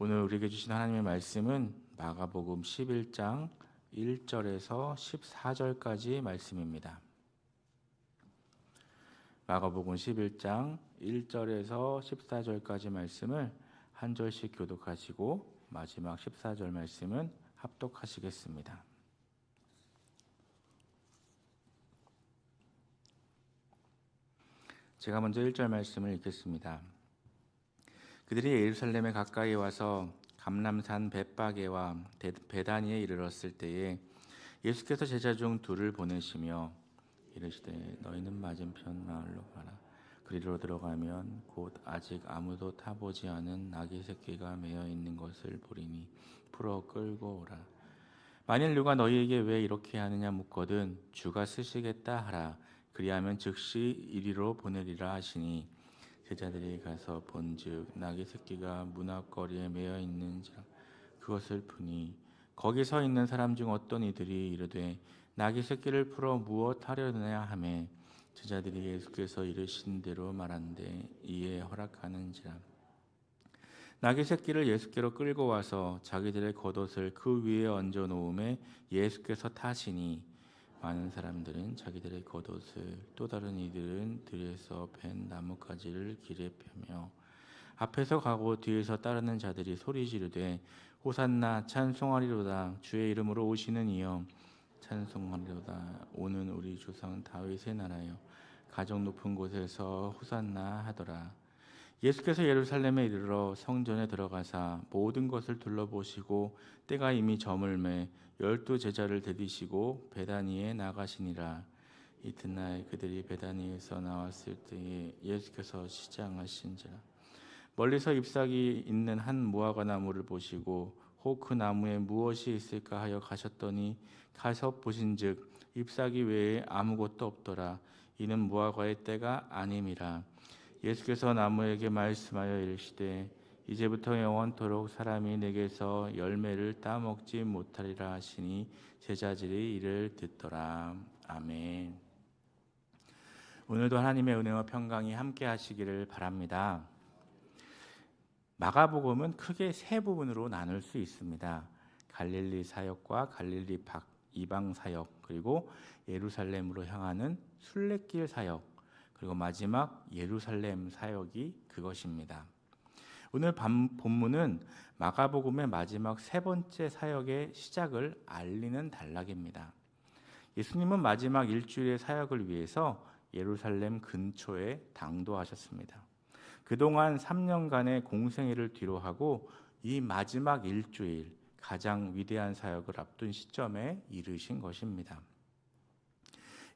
오늘 우리에게 주신 하나님의 말씀은 마가복음 11장 1절에서 14절까지 말씀입니다. 마가복음 11장 1절에서 14절까지 말씀을 한 절씩 교독하시고 마지막 14절 말씀은 합독하시겠습니다. 제가 먼저 1절 말씀을 읽겠습니다. 그들이 예루살렘에 가까이 와서 감람산 벳바게와 베다니에 이르렀을 때에 예수께서 제자 중 둘을 보내시며 이르시되 너희는 맞은편 마을로 가라. 그리로 들어가면 곧 아직 아무도 타보지 않은 나귀 새끼가 매어 있는 것을 보리니 풀어 끌고 오라. 만일 누가 너희에게 왜 이렇게 하느냐 묻거든 주가 쓰시겠다 하라. 그리하면 즉시 이리로 보내리라 하시니 제자들이 가서 본즉 나귀 새끼가 문 앞거리에 매어 있는지라 그것을 보니 거기 서 있는 사람 중 어떤 이들이 이르되 나귀 새끼를 풀어 무엇 하려느냐 하매 제자들이 예수께서 이르신 대로 말한대 이에 허락하는지라. 나귀 새끼를 예수께로 끌고 와서 자기들의 겉옷을 그 위에 얹어 놓음에 예수께서 타시니 많은 사람들은 자기들의 겉옷을 또 다른 이들은 들에서 벤 나뭇가지를 길에 펴며 앞에서 가고 뒤에서 따르는 자들이 소리 지르되 호산나 찬송하리로다 주의 이름으로 오시는 이여 찬송하리로다 오는 우리 조상 다윗의 나라여 가장 높은 곳에서 호산나 하더라. 예수께서 예루살렘에 이르러 성전에 들어가사 모든 것을 둘러보시고 때가 이미 저물매 12 제자를 데리시고 베다니에 나가시니라. 이튿날 그들이 베다니에서 나왔을 때에 예수께서 시장하신지라. 멀리서 잎사귀 있는 한 무화과 나무를 보시고 혹 그 나무에 무엇이 있을까 하여 가셨더니 가서 보신즉 잎사귀 외에 아무것도 없더라. 이는 무화과의 때가 아님이라. 예수께서 나무에게 말씀하여 이르시되 이제부터 영원토록 사람이 내게서 열매를 따먹지 못하리라 하시니 제자들이 이를 듣더라. 아멘. 오늘도 하나님의 은혜와 평강이 함께 하시기를 바랍니다. 마가복음은 크게 세 부분으로 나눌 수 있습니다. 갈릴리 사역과 갈릴리 밖 이방 사역, 그리고 예루살렘으로 향하는 순례길 사역, 그리고 마지막 예루살렘 사역이 그것입니다. 오늘 본문은 마가복음의 마지막 세 번째 사역의 시작을 알리는 단락입니다. 예수님은 마지막 일주일의 사역을 위해서 예루살렘 근처에 당도하셨습니다. 그동안 3년간의 공생애를 뒤로하고 이 마지막 일주일 가장 위대한 사역을 앞둔 시점에 이르신 것입니다.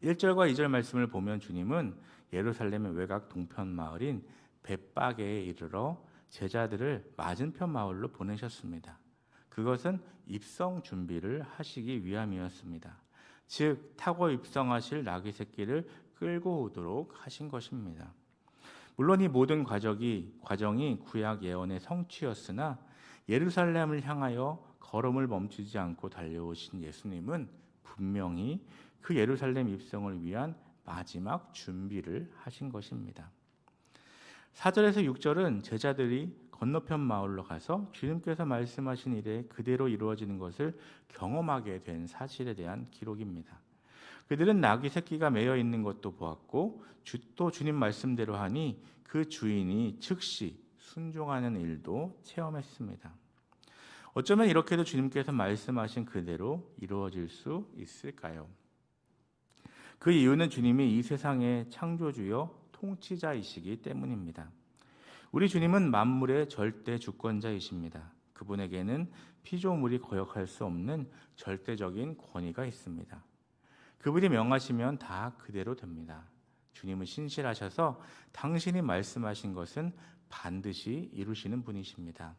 1절과 2절 말씀을 보면 주님은 예루살렘의 외곽 동편 마을인 벳바게에 이르러 제자들을 맞은편 마을로 보내셨습니다. 그것은 입성 준비를 하시기 위함이었습니다. 즉 타고 입성하실 나귀 새끼를 끌고 오도록 하신 것입니다. 물론 이 모든 과정이 구약 예언의 성취였으나 예루살렘을 향하여 걸음을 멈추지 않고 달려오신 예수님은 분명히 그 예루살렘 입성을 위한 마지막 준비를 하신 것입니다. 4절에서 6절은 제자들이 건너편 마을로 가서 주님께서 말씀하신 일에 그대로 이루어지는 것을 경험하게 된 사실에 대한 기록입니다. 그들은 나귀 새끼가 매여 있는 것도 보았고 또 주님 말씀대로 하니 그 주인이 즉시 순종하는 일도 체험했습니다. 어쩌면 이렇게도 주님께서 말씀하신 그대로 이루어질 수 있을까요? 그 이유는 주님이 이 세상의 창조주요 통치자이시기 때문입니다. 우리 주님은 만물의 절대 주권자이십니다. 그분에게는 피조물이 거역할 수 없는 절대적인 권위가 있습니다. 그분이 명하시면 다 그대로 됩니다. 주님은 신실하셔서 당신이 말씀하신 것은 반드시 이루시는 분이십니다.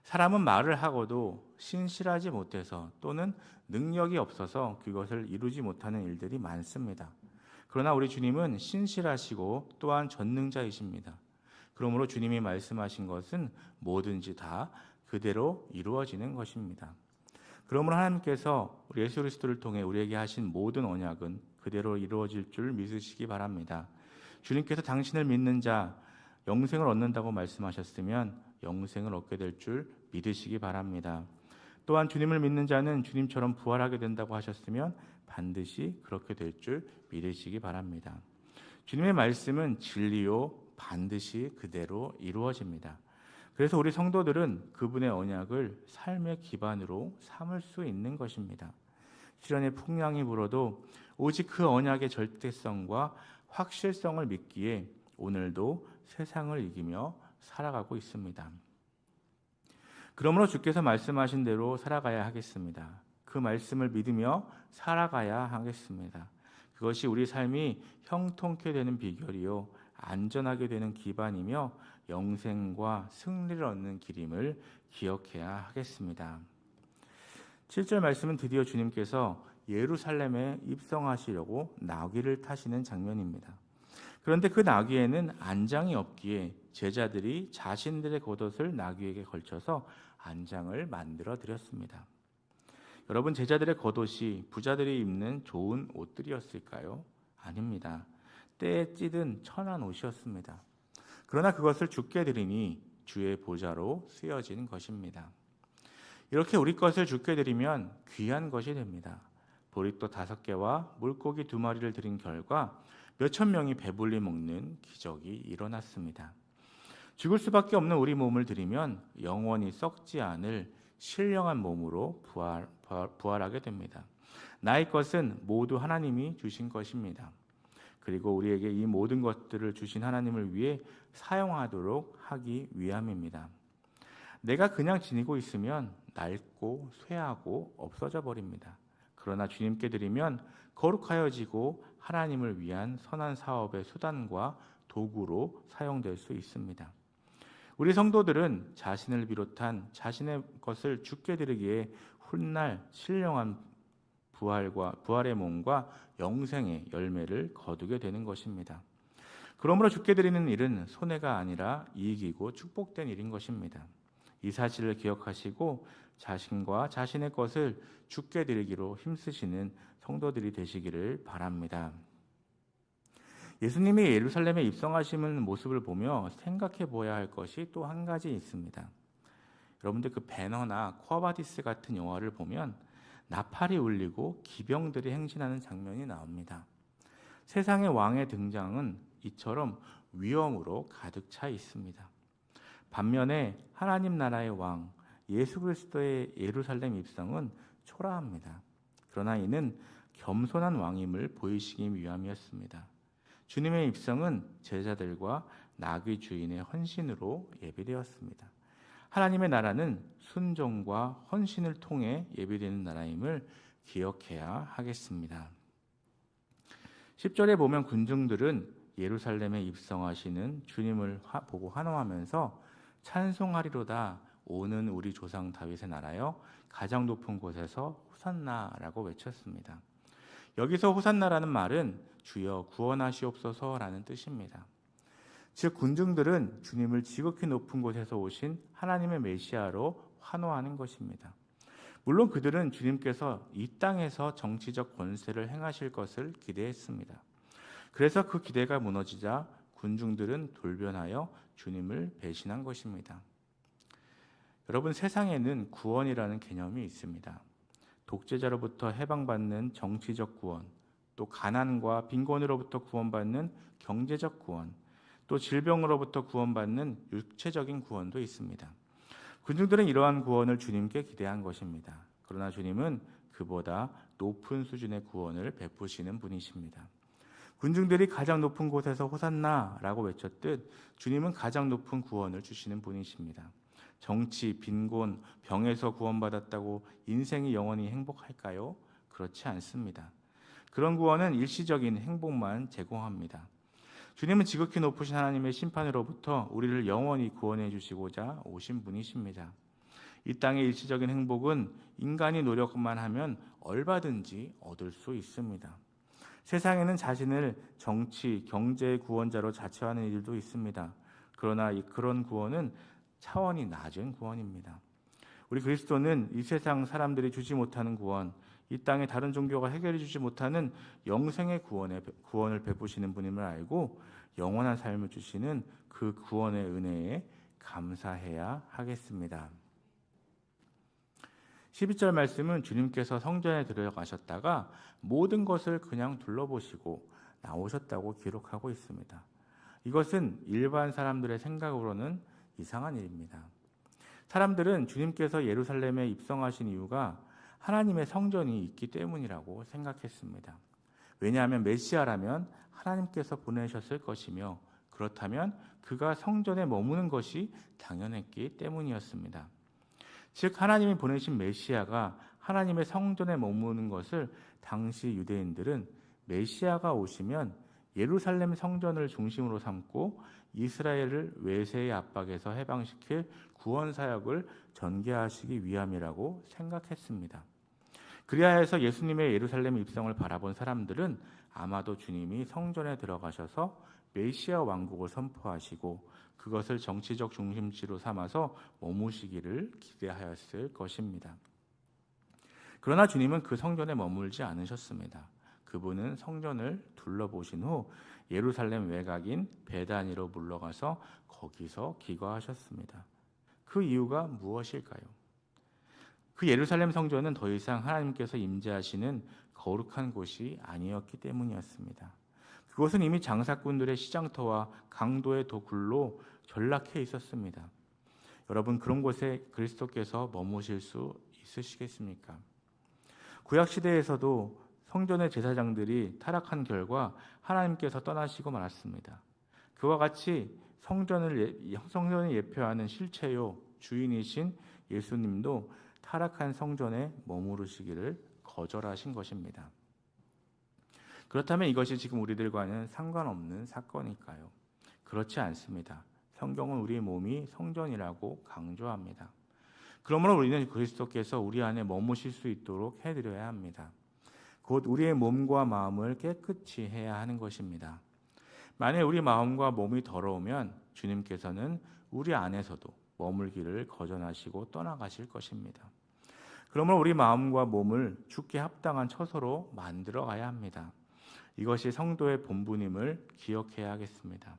사람은 말을 하고도 신실하지 못해서 또는 능력이 없어서 그것을 이루지 못하는 일들이 많습니다. 그러나 우리 주님은 신실하시고 또한 전능자이십니다. 그러므로 주님이 말씀하신 것은 뭐든지 다 그대로 이루어지는 것입니다. 그러므로 하나님께서 우리 예수 그리스도를 통해 우리에게 하신 모든 언약은 그대로 이루어질 줄 믿으시기 바랍니다. 주님께서 당신을 믿는 자 영생을 얻는다고 말씀하셨으면 영생을 얻게 될 줄 믿으시기 바랍니다. 또한 주님을 믿는 자는 주님처럼 부활하게 된다고 하셨으면 반드시 그렇게 될 줄 믿으시기 바랍니다. 주님의 말씀은 진리요 반드시 그대로 이루어집니다. 그래서 우리 성도들은 그분의 언약을 삶의 기반으로 삼을 수 있는 것입니다. 시련의 풍랑이 불어도 오직 그 언약의 절대성과 확실성을 믿기에 오늘도 세상을 이기며 살아가고 있습니다. 그러므로 주께서 말씀하신 대로 살아가야 하겠습니다. 그 말씀을 믿으며 살아가야 하겠습니다. 그것이 우리 삶이 형통케 되는 비결이요 안전하게 되는 기반이며 영생과 승리를 얻는 길임을 기억해야 하겠습니다. 7절 말씀은 드디어 주님께서 예루살렘에 입성하시려고 나귀를 타시는 장면입니다. 그런데 그 나귀에는 안장이 없기에 제자들이 자신들의 겉옷을 나귀에게 걸쳐서 안장을 만들어 드렸습니다. 여러분, 제자들의 겉옷이 부자들이 입는 좋은 옷들이었을까요? 아닙니다. 때에 찌든 천한 옷이었습니다. 그러나 그것을 주께 드리니 주의 보좌로 쓰여진 것입니다. 이렇게 우리 것을 주께 드리면 귀한 것이 됩니다. 보리떡 5개와 물고기 2마리를 드린 결과 몇천 명이 배불리 먹는 기적이 일어났습니다. 죽을 수밖에 없는 우리 몸을 드리면 영원히 썩지 않을 신령한 몸으로 부활하게 됩니다. 나의 것은 모두 하나님이 주신 것입니다. 그리고 우리에게 이 모든 것들을 주신 하나님을 위해 사용하도록 하기 위함입니다. 내가 그냥 지니고 있으면 낡고 쇠하고 없어져 버립니다. 그러나 주님께 드리면 거룩하여지고 하나님을 위한 선한 사업의 수단과 도구로 사용될 수 있습니다. 우리 성도들은 자신을 비롯한 자신의 것을 주께 드리기에 훗날 신령한 부활의 몸과 영생의 열매를 거두게 되는 것입니다. 그러므로 주께 드리는 일은 손해가 아니라 이익이고 축복된 일인 것입니다. 이 사실을 기억하시고 자신과 자신의 것을 주께 드리기로 힘쓰시는 성도들이 되시기를 바랍니다. 예수님이 예루살렘에 입성하시는 모습을 보며 생각해 보아야 할 것이 또 한 가지 있습니다. 여러분들 그 배너나 쿠아바디스 같은 영화를 보면 나팔이 울리고 기병들이 행진하는 장면이 나옵니다. 세상의 왕의 등장은 이처럼 위엄으로 가득 차 있습니다. 반면에 하나님 나라의 왕 예수 그리스도의 예루살렘 입성은 초라합니다. 그러나 이는 겸손한 왕임을 보이시기 위함이었습니다. 주님의 입성은 제자들과 나귀 주인의 헌신으로 예비되었습니다. 하나님의 나라는 순종과 헌신을 통해 예비되는 나라임을 기억해야 하겠습니다. 10절에 보면 군중들은 예루살렘에 입성하시는 주님을 보고 환호하면서 찬송하리로다 오는 우리 조상 다윗의 나라여 가장 높은 곳에서 호산나라고 외쳤습니다. 여기서 호산나라는 말은 주여 구원하시옵소서라는 뜻입니다. 즉 군중들은 주님을 지극히 높은 곳에서 오신 하나님의 메시아로 환호하는 것입니다. 물론 그들은 주님께서 이 땅에서 정치적 권세를 행하실 것을 기대했습니다. 그래서 그 기대가 무너지자 군중들은 돌변하여 주님을 배신한 것입니다. 여러분, 세상에는 구원이라는 개념이 있습니다. 독재자로부터 해방받는 정치적 구원, 또 가난과 빈곤으로부터 구원받는 경제적 구원, 또 질병으로부터 구원받는 육체적인 구원도 있습니다. 군중들은 이러한 구원을 주님께 기대한 것입니다. 그러나 주님은 그보다 높은 수준의 구원을 베푸시는 분이십니다. 군중들이 가장 높은 곳에서 호산나라고 외쳤듯 주님은 가장 높은 구원을 주시는 분이십니다. 정치, 빈곤, 병에서 구원받았다고 인생이 영원히 행복할까요? 그렇지 않습니다. 그런 구원은 일시적인 행복만 제공합니다. 주님은 지극히 높으신 하나님의 심판으로부터 우리를 영원히 구원해 주시고자 오신 분이십니다. 이 땅의 일시적인 행복은 인간이 노력만 하면 얼마든지 얻을 수 있습니다. 세상에는 자신을 정치, 경제의 구원자로 자처하는 일도 있습니다. 그러나 그런 구원은 차원이 낮은 구원입니다. 우리 그리스도는 이 세상 사람들이 주지 못하는 구원, 이 땅의 다른 종교가 해결해 주지 못하는 영생의 구원을 베푸시는 분임을 알고 영원한 삶을 주시는 그 구원의 은혜에 감사해야 하겠습니다. 12절 말씀은 주님께서 성전에 들어가셨다가 모든 것을 그냥 둘러보시고 나오셨다고 기록하고 있습니다. 이것은 일반 사람들의 생각으로는 이상한 일입니다. 사람들은 주님께서 예루살렘에 입성하신 이유가 하나님의 성전이 있기 때문이라고 생각했습니다. 왜냐하면 메시아라면 하나님께서 보내셨을 것이며 그렇다면 그가 성전에 머무는 것이 당연했기 때문이었습니다. 즉 하나님이 보내신 메시아가 하나님의 성전에 머무는 것을 당시 유대인들은 메시아가 오시면 예루살렘 성전을 중심으로 삼고 이스라엘을 외세의 압박에서 해방시킬 구원 사역을 전개하시기 위함이라고 생각했습니다. 그리하여서 예수님의 예루살렘 입성을 바라본 사람들은 아마도 주님이 성전에 들어가셔서 메시아 왕국을 선포하시고 그것을 정치적 중심지로 삼아서 머무시기를 기대하였을 것입니다. 그러나 주님은 그 성전에 머물지 않으셨습니다. 그분은 성전을 둘러보신 후 예루살렘 외곽인 베다니로 물러가서 거기서 기거하셨습니다. 그 이유가 무엇일까요? 그 예루살렘 성전은 더 이상 하나님께서 임재하시는 거룩한 곳이 아니었기 때문이었습니다. 그곳은 이미 장사꾼들의 시장터와 강도의 도굴로 전락해 있었습니다. 여러분, 그런 곳에 그리스도께서 머무실 수 있으시겠습니까? 구약 시대에서도 성전의 제사장들이 타락한 결과 하나님께서 떠나시고 말았습니다. 그와 같이 성전을 예표하는 실체요 주인이신 예수님도 타락한 성전에 머무르시기를 거절하신 것입니다. 그렇다면 이것이 지금 우리들과는 상관없는 사건일까요? 그렇지 않습니다. 성경은 우리의 몸이 성전이라고 강조합니다. 그러므로 우리는 그리스도께서 우리 안에 머무실 수 있도록 해드려야 합니다. 곧 우리의 몸과 마음을 깨끗이 해야 하는 것입니다. 만약 우리 마음과 몸이 더러우면 주님께서는 우리 안에서도 머물기를 거절하시고 떠나가실 것입니다. 그러므로 우리 마음과 몸을 주께 합당한 처소로 만들어 가야 합니다. 이것이 성도의 본분임을 기억해야 하겠습니다.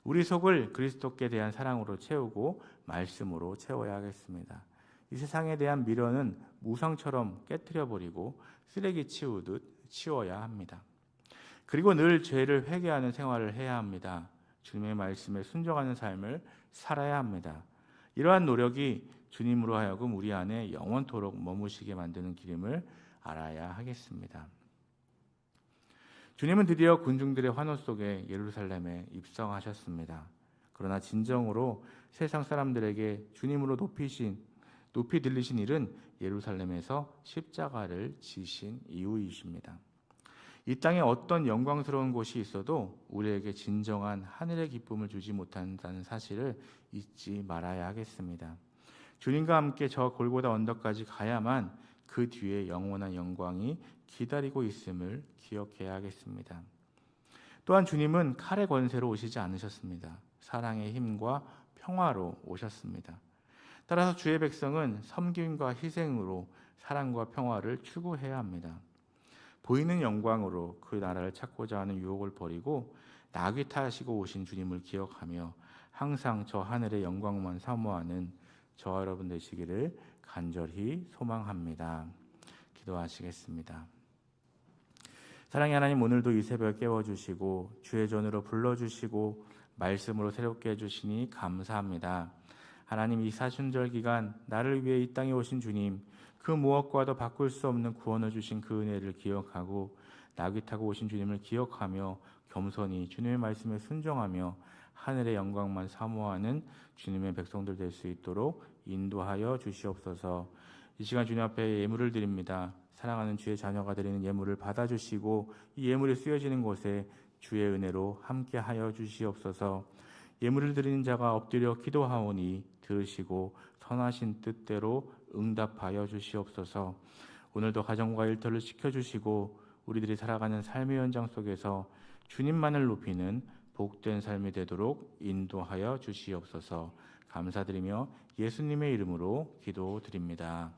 우리 속을 그리스도께 대한 사랑으로 채우고 말씀으로 채워야 하겠습니다. 이 세상에 대한 미련은 무상처럼 깨트려버리고 쓰레기 치우듯 치워야 합니다. 그리고 늘 죄를 회개하는 생활을 해야 합니다. 주님의 말씀에 순종하는 삶을 살아야 합니다. 이러한 노력이 주님으로 하여금 우리 안에 영원토록 머무시게 만드는 길임을 알아야 하겠습니다. 주님은 드디어 군중들의 환호 속에 예루살렘에 입성하셨습니다. 그러나 진정으로 세상 사람들에게 주님으로 높이 들리신 일은 예루살렘에서 십자가를 지신 이후이십니다. 이 땅에 어떤 영광스러운 곳이 있어도 우리에게 진정한 하늘의 기쁨을 주지 못한다는 사실을 잊지 말아야 하겠습니다. 주님과 함께 저 골고다 언덕까지 가야만 그 뒤에 영원한 영광이 기다리고 있음을 기억해야 하겠습니다. 또한 주님은 칼의 권세로 오시지 않으셨습니다. 사랑의 힘과 평화로 오셨습니다. 따라서 주의 백성은 섬김과 희생으로 사랑과 평화를 추구해야 합니다. 보이는 영광으로 그 나라를 찾고자 하는 유혹을 버리고 나귀 타시고 오신 주님을 기억하며 항상 저 하늘의 영광만 사모하는 저와 여러분 되시기를 간절히 소망합니다. 기도하시겠습니다. 사랑의 하나님, 오늘도 이 새벽 깨워주시고 주의 전으로 불러주시고 말씀으로 새롭게 해주시니 감사합니다. 하나님, 이 사순절 기간 나를 위해 이 땅에 오신 주님, 그 무엇과도 바꿀 수 없는 구원을 주신 그 은혜를 기억하고 나귀 타고 오신 주님을 기억하며 겸손히 주님의 말씀에 순종하며 하늘의 영광만 사모하는 주님의 백성들 될 수 있도록 인도하여 주시옵소서. 이 시간 주님 앞에 예물을 드립니다. 사랑하는 주의 자녀가 드리는 예물을 받아주시고 이 예물이 쓰여지는 곳에 주의 은혜로 함께하여 주시옵소서. 예물을 드리는 자가 엎드려 기도하오니 들으시고 선하신 뜻대로 응답하여 주시옵소서. 오늘도 가정과 일터를 지켜주시고 우리들이 살아가는 삶의 현장 속에서 주님만을 높이는 복된 삶이 되도록 인도하여 주시옵소서. 감사드리며 예수님의 이름으로 기도드립니다.